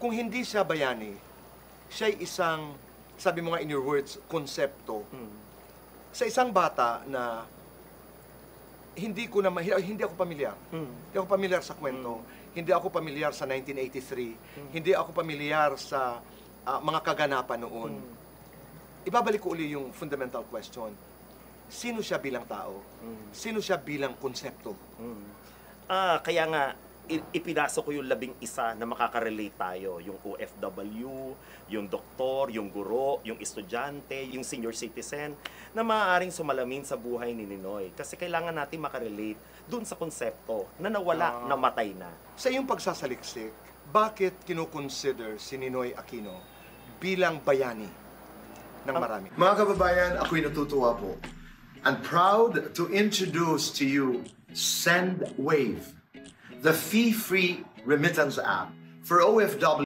kung hindi siya bayani, siya'y isang, sabi mo nga in your words, konsepto. Sa isang bata na hindi ako pamilyar. Hindi ako pamilyar sa kwento. Hindi ako pamilyar sa 1983. Hindi ako pamilyar sa mga kaganapan noon. Ibabalik ko uli yung fundamental question. Sino siya bilang tao? Sino siya bilang konsepto? Kaya nga, ipinasok ko yung 11 na makaka-relate tayo. Yung OFW, yung doktor, yung guro, yung estudyante, yung senior citizen, na maaaring sumalamin sa buhay ni Ninoy. Kasi kailangan natin makarelate dun sa konsepto na nawala, namatay na. Sa iyong pagsasaliksik, bakit kinukonsider si Ninoy Aquino bilang bayani ng marami? Mga kababayan, ako'y natutuwa po. I'm proud to introduce to you SendWave, the fee-free remittance app for OFW.